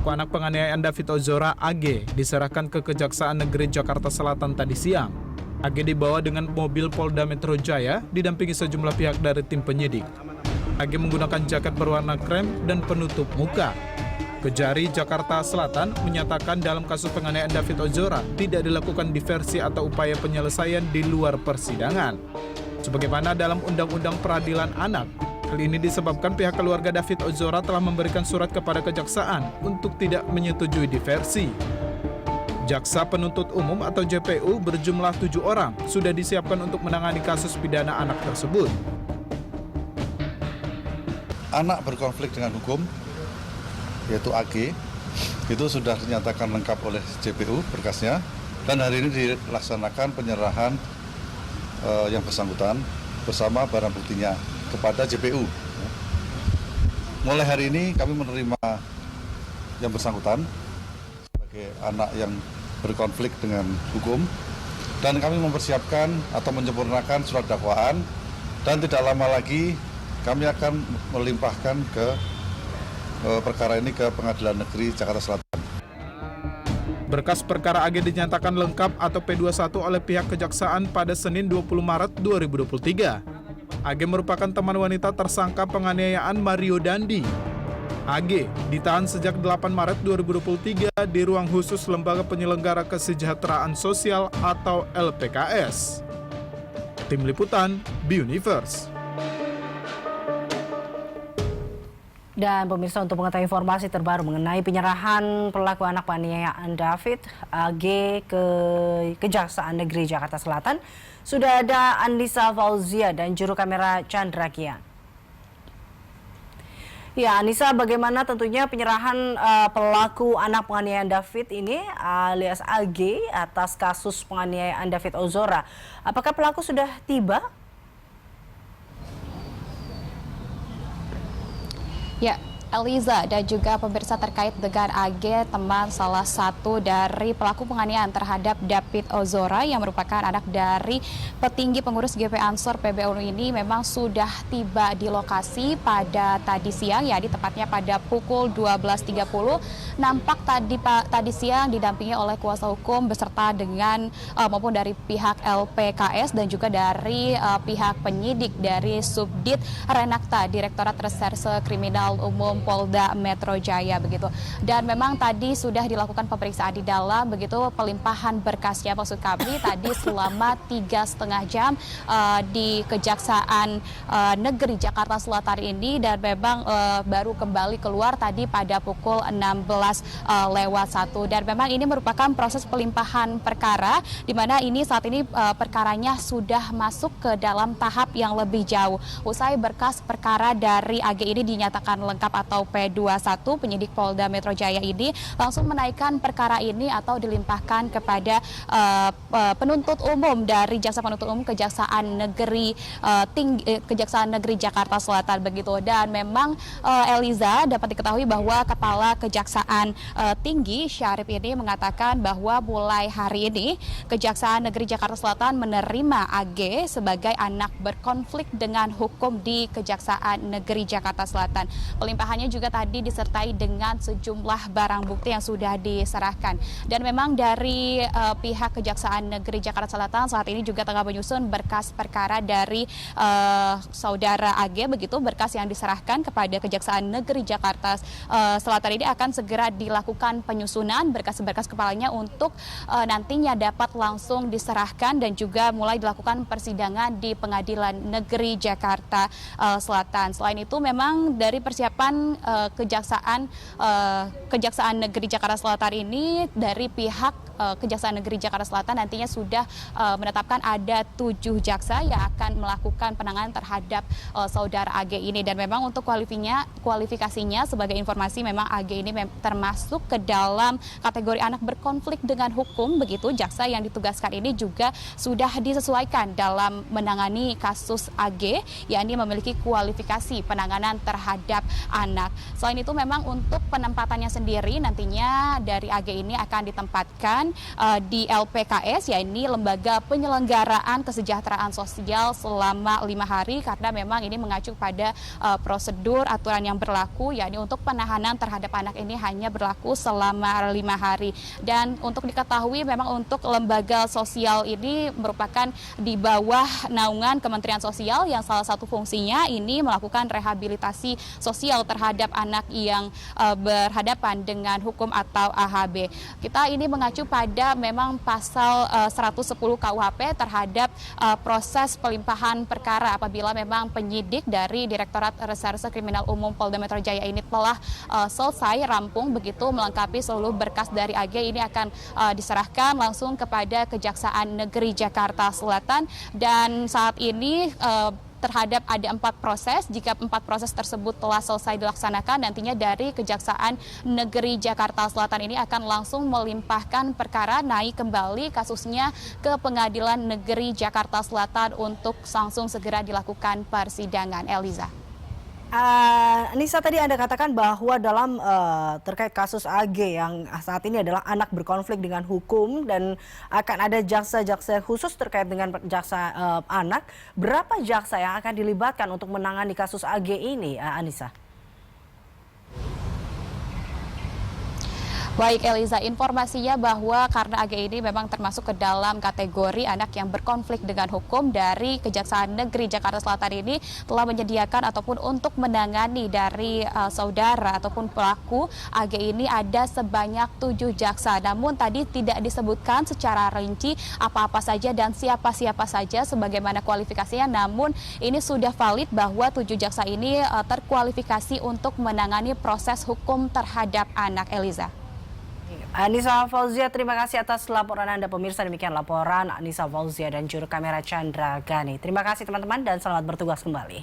pelaku anak penganiayaan David Ozora AG diserahkan ke Kejaksaan Negeri Jakarta Selatan tadi siang. AG dibawa dengan mobil Polda Metro Jaya didampingi sejumlah pihak dari tim penyidik. AG menggunakan jaket berwarna krem dan penutup muka. Kejari Jakarta Selatan menyatakan dalam kasus penganiayaan David Ozora tidak dilakukan diversi atau upaya penyelesaian di luar persidangan. Sebagaimana dalam Undang-Undang Peradilan Anak, hal ini disebabkan pihak keluarga David Ozora telah memberikan surat kepada kejaksaan untuk tidak menyetujui diversi. Jaksa Penuntut Umum atau JPU berjumlah 7 orang sudah disiapkan untuk menangani kasus pidana anak tersebut. Anak berkonflik dengan hukum, yaitu AG, itu sudah dinyatakan lengkap oleh JPU berkasnya, dan hari ini dilaksanakan penyerahan yang bersangkutan bersama barang buktinya kepada JPU. Mulai hari ini kami menerima yang bersangkutan sebagai anak yang berkonflik dengan hukum, dan kami mempersiapkan atau menyempurnakan surat dakwaan, dan tidak lama lagi kami akan melimpahkan ke perkara ini ke Pengadilan Negeri Jakarta Selatan. Berkas perkara AG dinyatakan lengkap atau P21 oleh pihak kejaksaan pada Senin 20 Maret 2023. AG merupakan teman wanita tersangka penganiayaan Mario Dandi. AG ditahan sejak 8 Maret 2023 di ruang khusus Lembaga Penyelenggara Kesejahteraan Sosial atau LPKS. Tim Liputan, BUniverse. Dan pemirsa, untuk mengetahui informasi terbaru mengenai penyerahan pelaku anak penganiayaan David AG ke Kejaksaan Negeri Jakarta Selatan, sudah ada Andisa Fauzia dan juru kamera Chandra Kian. Ya, Anissa, bagaimana tentunya penyerahan pelaku anak penganiayaan David ini alias AG atas kasus penganiayaan David Ozora? Apakah pelaku sudah tiba? Ya, Eliza dan juga pemirsa terkait dengan AG, teman salah satu dari pelaku penganiayaan terhadap David Ozora yang merupakan anak dari petinggi pengurus GP Ansor PBNU ini memang sudah tiba di lokasi pada tadi siang, ya, di tepatnya pada pukul 12.30. Nampak tadi siang didampingi oleh kuasa hukum beserta dengan maupun dari pihak LPKS dan juga dari pihak penyidik dari Subdit Renakta Direktorat Reserse Kriminal Umum Polda Metro Jaya begitu. Dan memang tadi sudah dilakukan pemeriksaan di dalam begitu, pelimpahan berkasnya maksud kami tadi selama 3,5 jam di Kejaksaan Negeri Jakarta Selatan ini, dan memang baru kembali keluar tadi pada pukul 16:01. Dan memang ini merupakan proses pelimpahan perkara di mana ini saat ini perkaranya sudah masuk ke dalam tahap yang lebih jauh. Usai berkas perkara dari AG ini dinyatakan lengkap atau P21, penyidik Polda Metro Jaya ini langsung menaikkan perkara ini atau dilimpahkan kepada penuntut umum dari Jaksa Penuntut Umum Kejaksaan Negeri Kejaksaan Negeri Jakarta Selatan begitu. Dan memang Eliza, dapat diketahui bahwa Kepala Kejaksaan Tinggi Syarif ini mengatakan bahwa mulai hari ini Kejaksaan Negeri Jakarta Selatan menerima AG sebagai anak berkonflik dengan hukum di Kejaksaan Negeri Jakarta Selatan. Pelimpahannya juga tadi disertai dengan sejumlah barang bukti yang sudah diserahkan. Dan memang dari pihak Kejaksaan Negeri Jakarta Selatan saat ini juga tengah menyusun berkas perkara dari saudara AG begitu. Berkas yang diserahkan kepada Kejaksaan Negeri Jakarta Selatan ini akan segera dilakukan penyusunan berkas-berkas kepalanya untuk nantinya dapat langsung diserahkan dan juga mulai dilakukan persidangan di Pengadilan Negeri Jakarta Selatan. Selain itu memang dari persiapan Kejaksaan Negeri Jakarta Selatan ini dari pihak Kejaksaan Negeri Jakarta Selatan nantinya sudah menetapkan ada 7 jaksa yang akan melakukan penanganan terhadap saudara AG ini. Dan memang untuk kualifikasinya sebagai informasi, memang AG ini termasuk ke dalam kategori anak berkonflik dengan hukum begitu. Jaksa yang ditugaskan ini juga sudah disesuaikan dalam menangani kasus AG, yakni memiliki kualifikasi penanganan terhadap anak. anak. Selain itu memang untuk penempatannya sendiri nantinya dari AG ini akan ditempatkan di LPKS, yakni Lembaga Penyelenggaraan Kesejahteraan Sosial selama 5 hari, karena memang ini mengacu pada prosedur aturan yang berlaku, yakni untuk penahanan terhadap anak ini hanya berlaku selama 5 hari. Dan untuk diketahui memang untuk lembaga sosial ini merupakan di bawah naungan Kementerian Sosial yang salah satu fungsinya ini melakukan rehabilitasi sosial terhadap anak yang berhadapan dengan hukum atau AHB. Kita ini mengacu pada memang pasal 110 KUHP terhadap proses pelimpahan perkara apabila memang penyidik dari Direktorat Reserse Kriminal Umum Polda Metro Jaya ini telah selesai rampung begitu melengkapi seluruh berkas dari AG, ini akan diserahkan langsung kepada Kejaksaan Negeri Jakarta Selatan. Dan saat ini terhadap ada 4 proses. Jika 4 proses tersebut telah selesai dilaksanakan, nantinya dari Kejaksaan Negeri Jakarta Selatan ini akan langsung melimpahkan perkara naik kembali kasusnya ke Pengadilan Negeri Jakarta Selatan untuk langsung segera dilakukan persidangan. Eliza. Nisa, tadi Anda katakan bahwa dalam terkait kasus AG yang saat ini adalah anak berkonflik dengan hukum dan akan ada jaksa-jaksa khusus terkait dengan jaksa anak. Berapa jaksa yang akan dilibatkan untuk menangani kasus AG ini, Anissa? Baik Eliza, informasinya bahwa karena AG ini memang termasuk ke dalam kategori anak yang berkonflik dengan hukum, dari Kejaksaan Negeri Jakarta Selatan ini telah menyediakan ataupun untuk menangani dari saudara ataupun pelaku AG ini ada sebanyak 7 jaksa. Namun tadi tidak disebutkan secara rinci apa-apa saja dan siapa-siapa saja sebagaimana kualifikasinya, namun ini sudah valid bahwa 7 jaksa ini terkualifikasi untuk menangani proses hukum terhadap anak. Eliza. Anissa Fauzia, terima kasih atas laporan Anda. Pemirsa, demikian laporan Anissa Fauzia dan juru kamera Chandra Gani. Terima kasih teman-teman dan selamat bertugas kembali.